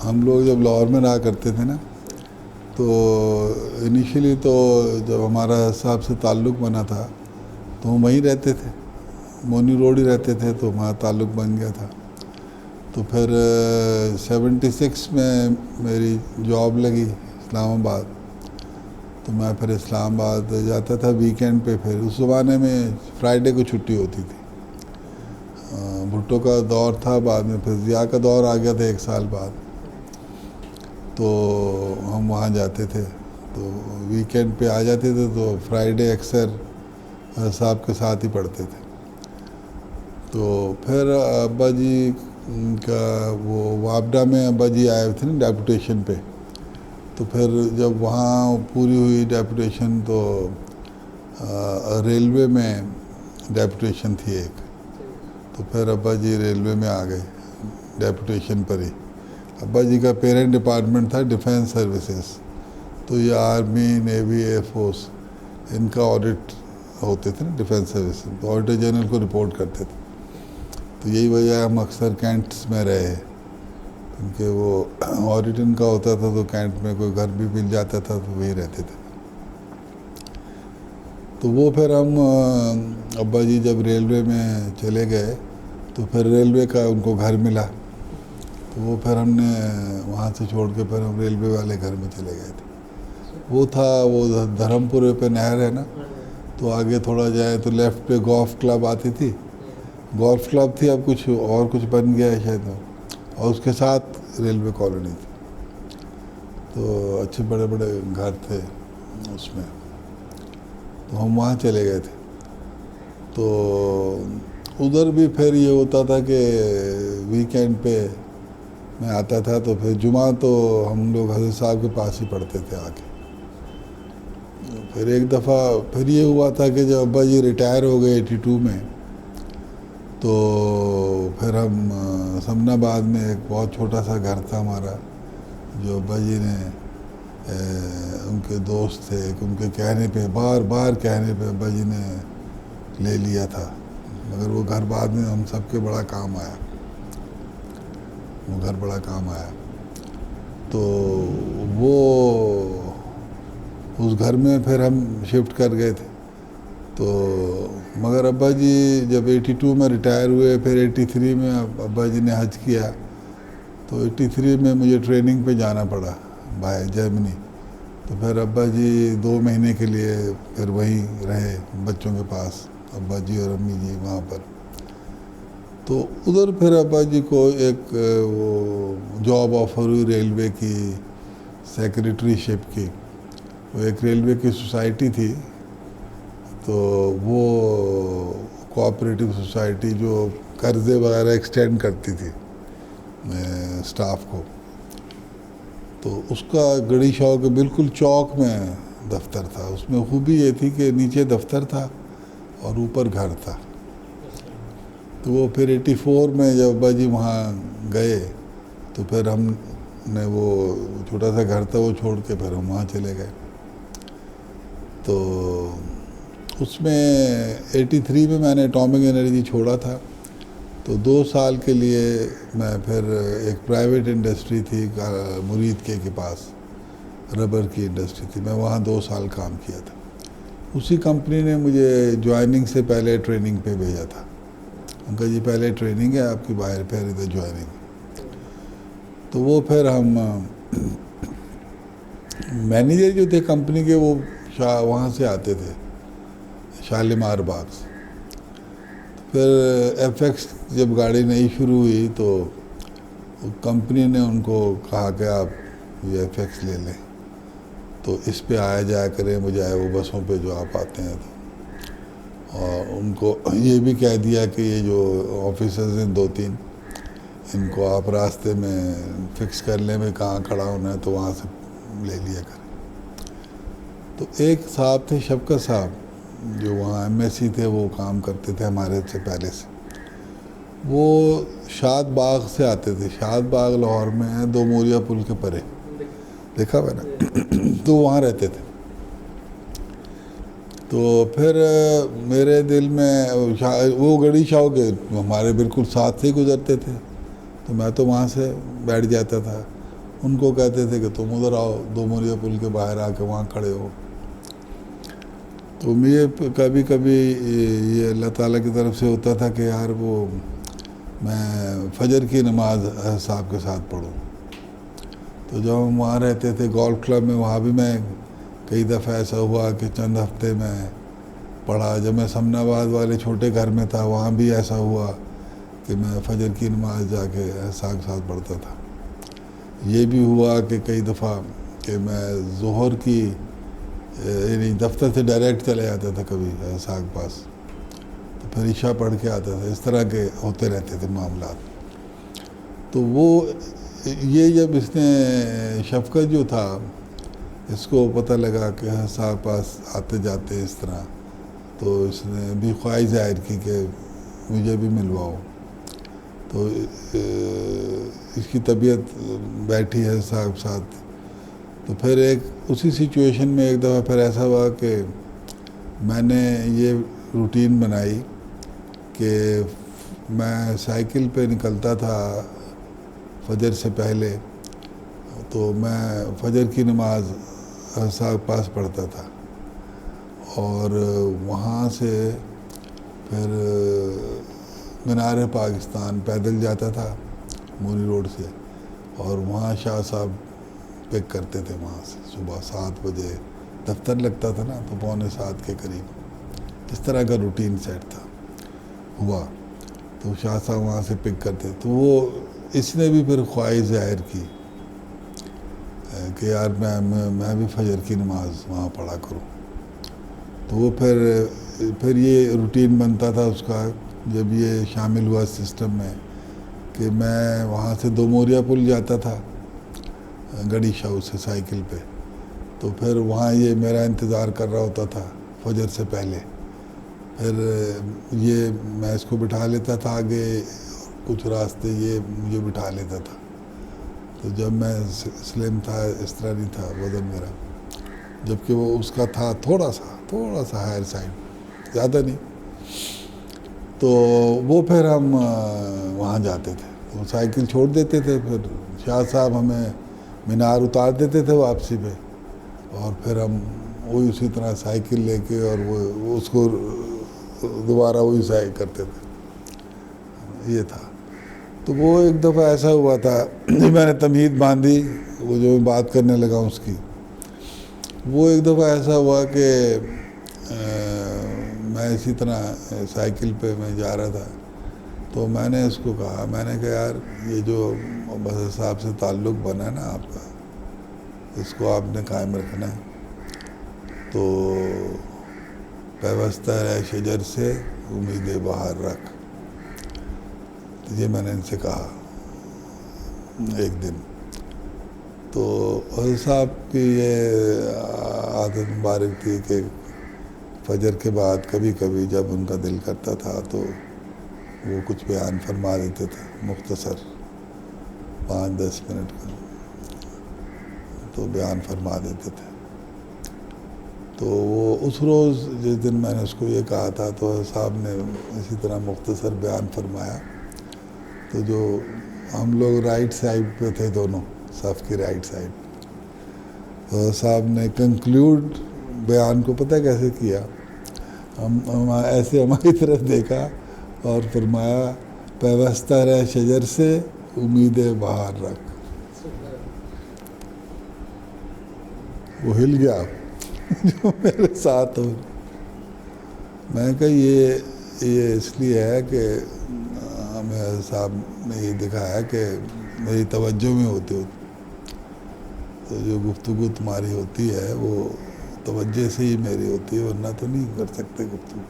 ہم لوگ جب لاہور میں رہا کرتے تھے نا، تو انیشلی تو جب ہمارا صاحب سے تعلق بنا تھا تو ہم وہیں رہتے تھے، مونی روڈ ہی رہتے تھے، تو ہمارا تعلق بن گیا تھا۔ تو پھر 76 میں میری جاب لگی اسلام آباد، تو میں پھر اسلام آباد جاتا تھا ویکینڈ پہ۔ پھر اس زمانے میں فرائیڈے کو چھٹی ہوتی تھی۔ بھٹو کا دور تھا، بعد میں پھر ضیاء کا دور آ گیا تھا 1 سال بعد، تو ہم وہاں جاتے تھے، تو ویکینڈ پہ آ جاتے تھے، تو فرائیڈے اکثر صاحب کے ساتھ ہی پڑھتے تھے۔ تو پھر ابا جی کا وہ وابڈا میں ابا جی آئے تھے نا ڈیپوٹیشن پہ، تو پھر جب وہاں پوری ہوئی ڈیپوٹیشن تو ریلوے میں ڈیپوٹیشن تھی ایک، تو پھر ابا جی ریلوے میں آ گئے ڈیپوٹیشن پر ہی۔ ابا جی کا پیرنٹ ڈپارٹمنٹ تھا ڈیفینس سروسز، تو یہ آرمی، نیوی، ایئر فورس، ان کا آڈٹ ہوتے تھے نا ڈیفینس سروسز، تو آڈیٹر جنرل کو رپورٹ کرتے تھے۔ تو یہی وجہ ہے ہم اکثر کینٹس میں رہے، کیونکہ وہ آڈٹ ان کا ہوتا تھا، تو کینٹ میں کوئی گھر بھی مل جاتا تھا تو وہی رہتے تھے۔ تو وہ پھر ہم ابا جی جب ریلوے میں چلے گئے تو پھر ریلوے کا ان کو گھر ملا، تو وہ پھر ہم نے وہاں سے چھوڑ کے پھر ہم ریلوے والے گھر میں چلے گئے تھے۔ وہ تھا وہ دھرم پور پہ نہر ہے نا، تو آگے تھوڑا جائے تو لیفٹ پہ گولف کلب آتی تھی، گولف کلب تھی، اب کچھ بن گیا ہے شاید، اور اس کے ساتھ ریلوے کالونی تھی، تو اچھے بڑے بڑے گھر تھے اس میں، تو ہم وہاں چلے گئے تھے۔ تو ادھر بھی پھر یہ ہوتا تھا کہ ویکینڈ پہ میں آتا تھا، تو پھر جمعہ تو ہم لوگ حضرت صاحب کے پاس ہی پڑھتے تھے آ کے۔ پھر ایک دفعہ پھر یہ ہوا تھا کہ جب ابا جی ریٹائر ہو گئے 82 میں، تو پھر ہم سمن آباد میں ایک بہت چھوٹا سا گھر تھا ہمارا، جو ابا جی نے ان کے دوست تھے، ان کے کہنے پہ بار کہنے پہ ابا جی نے لے لیا تھا، مگر وہ گھر بعد میں ہم سب کے بڑا کام آیا، وہ گھر بڑا کام آیا۔ تو وہ اس گھر میں پھر ہم شفٹ کر گئے تھے، تو مگر ابا جی جب 82 میں ریٹائر ہوئے، پھر 83 میں ابا جی نے حج کیا، تو 83 میں مجھے ٹریننگ پہ جانا پڑا باہر جرمنی، تو پھر ابا جی 2 مہینے کے لیے پھر وہیں رہے بچوں کے پاس، ابا جی اور امی جی وہاں پر۔ تو ادھر پھر ابا جی کو ایک وہ جاب آفر ہوئی ریلوے کی سیکریٹری شپ کی، وہ ایک ریلوے کی سوسائٹی تھی، تو وہ کوآپریٹو سوسائٹی جو قرضے وغیرہ ایکسٹینڈ کرتی تھی اسٹاف کو، تو اس کا گڑی شاہ کے بالکل چوک میں دفتر تھا۔ اس میں خوبی یہ تھی کہ نیچے دفتر تھا اور اوپر گھر تھا۔ تو وہ پھر 84 میں جب ابا جی وہاں گئے تو پھر ہم نے وہ چھوٹا سا گھر تھا وہ چھوڑ کے پھر ہم وہاں چلے گئے۔ تو اس میں 83 میں نے اٹامک انرجی چھوڑا تھا، تو 2 سال کے لیے میں پھر ایک پرائیویٹ انڈسٹری تھی مرید کے پاس، ربر کی انڈسٹری تھی، میں وہاں 2 سال کام کیا تھا۔ اسی کمپنی نے مجھے جوائننگ سے پہلے ٹریننگ پہ بھیجا تھا، ان کا جی پہلے ٹریننگ ہے آپ کی، باہر پھر ادھر جوائننگ۔ تو وہ پھر ہم مینیجر جو تھے کمپنی کے وہ وہاں سے آتے تھے شالیمار باغ سے۔ پھر ایف ایکس جب گاڑی نئی شروع ہوئی تو کمپنی نے ان کو کہا کہ آپ یہ ایف ایکس لے لیں، تو اس پہ آیا جایا کریں بجائے وہ بسوں پہ جو آپ آتے ہیں۔ تو اور ان کو یہ بھی کہہ دیا کہ یہ جو آفیسرز ہیں 2-3 ان کو آپ راستے میں فکس کر لیں میں کہاں کھڑا ہونا ہے، تو وہاں سے لے لیا کریں۔ تو ایک صاحب تھے شفقت صاحب جو وہاں ایم ایس سی تھے، وہ کام کرتے تھے ہمارے سے پہلے سے، وہ شاد باغ سے آتے تھے۔ شاد باغ لاہور میں ہے، 2 موریا پل کے پرے، دیکھا ہوا نا، تو وہاں رہتے تھے۔ تو پھر میرے دل میں وہ گڑی شاہ کے ہمارے بالکل ساتھ سے ہی گزرتے تھے، تو میں تو وہاں سے بیٹھ جاتا تھا، ان کو کہتے تھے کہ تم ادھر آؤ، دو موریا پل کے باہر آ کے وہاں کھڑے ہو. تو مجھے کبھی کبھی یہ اللہ تعالیٰ کی طرف سے ہوتا تھا کہ یار وہ میں فجر کی نماز صاحب کے ساتھ پڑھوں. تو جب ہم وہاں رہتے تھے گولف کلب میں، وہاں بھی میں کئی دفعہ ایسا ہوا کہ چند ہفتے میں پڑھا. جب میں سمن آباد والے چھوٹے گھر میں تھا وہاں بھی ایسا ہوا کہ میں فجر کی نماز جا کے احساق کے ساتھ پڑھتا تھا. یہ بھی ہوا کہ کئی دفعہ کہ میں ظہر کی یعنی دفتر سے ڈائریکٹ چلے جاتا تھا کبھی احساق پاس، تو پھر عشاء پڑھ کے آتا تھا. اس طرح کے ہوتے رہتے تھے معاملات. تو وہ یہ جب اس نے شفقت جو تھا اس کو پتہ لگا کہ احساق پاس آتے جاتے اس طرح، تو اس نے بھی خواہش ظاہر کی کہ مجھے بھی ملواؤ. تو اس کی طبیعت بیٹھی ہے صاحب ساتھ. تو پھر ایک اسی سچویشن میں ایک دفعہ پھر ایسا ہوا کہ میں نے یہ روٹین بنائی کہ میں سائیکل پہ نکلتا تھا فجر سے پہلے، تو میں فجر کی نماز صاحب پاس پڑھتا تھا، اور وہاں سے پھر مینار پاکستان پیدل جاتا تھا مونی روڈ سے، اور وہاں شاہ صاحب پک کرتے تھے وہاں سے. صبح 7 بجے دفتر لگتا تھا نا، تو 6:45 کے قریب اس طرح کا روٹین سیٹ تھا ہوا. تو شاہ صاحب وہاں سے پک کرتے. تو وہ اس نے بھی پھر خواہش ظاہر کی کہ یار میں بھی فجر کی نماز وہاں پڑھا کروں. تو وہ پھر یہ روٹین بنتا تھا اس کا جب یہ شامل ہوا سسٹم میں کہ میں وہاں سے دو موریا پل جاتا تھا گڑی شاہ سے سائیکل پہ. تو پھر وہاں یہ میرا انتظار کر رہا ہوتا تھا فجر سے پہلے. پھر یہ میں اس کو بٹھا لیتا تھا آگے، کچھ راستے یہ مجھے بٹھا لیتا تھا. تو جب میں سلیم تھا اس طرح نہیں تھا وزن میرا، جبکہ وہ اس کا تھا تھوڑا سا ہائر سائڈ، زیادہ نہیں. تو وہ پھر ہم وہاں جاتے تھے، تو سائیکل چھوڑ دیتے تھے. پھر شاہ صاحب ہمیں مینار اتار دیتے تھے واپسی پہ، اور پھر ہم وہی اسی طرح سائیکل لے کے اور وہ اس کو دوبارہ وہی سائیکل کرتے تھے. یہ تھا. تو وہ ایک دفعہ ایسا ہوا تھا میں نے تمہید باندھی، وہ جو بات کرنے لگا اس کی. وہ ایک دفعہ ایسا ہوا کہ میں اسی طرح سائیکل پہ میں جا رہا تھا. تو میں نے اس کو کہا، میں نے کہا یار یہ جو بس صاحب سے تعلق بنا ہے نا آپ کا، اس کو آپ نے قائم رکھنا ہے. تو پیوستہ رہ شجر سے امید بہار رکھ. یہ میں نے ان سے کہا ایک دن. تو حضرت صاحب کی یہ عادت مبارک تھی کہ فجر کے بعد کبھی کبھی جب ان کا دل کرتا تھا تو وہ کچھ بیان فرما دیتے تھے، مختصر 5-10 منٹ کا تو بیان فرما دیتے تھے. تو وہ اس روز جس دن میں نے اس کو یہ کہا تھا تو صاحب نے اسی طرح مختصر بیان فرمایا. تو جو ہم لوگ رائٹ سائڈ پہ تھے، دونوں صف کی رائٹ سائڈ، تو صاحب نے کنکلیوڈ بیان کو پتہ کیسے کیا، ہم ایسے ہماری طرف دیکھا اور فرمایا پیوستہ رہ شجر سے امید بہار رکھ. وہ ہل گیا جو میرے ساتھ ہو. میں کہا یہ اس لیے ہے کہ ہمیں صاحب نے یہ دکھایا کہ میری توجہ میں ہوتی تو جو گفتگو تمہاری ہوتی ہے وہ توجہ سے ہی میری ہوتی ہے، ورنہ تو نہیں کر سکتے گفتگو.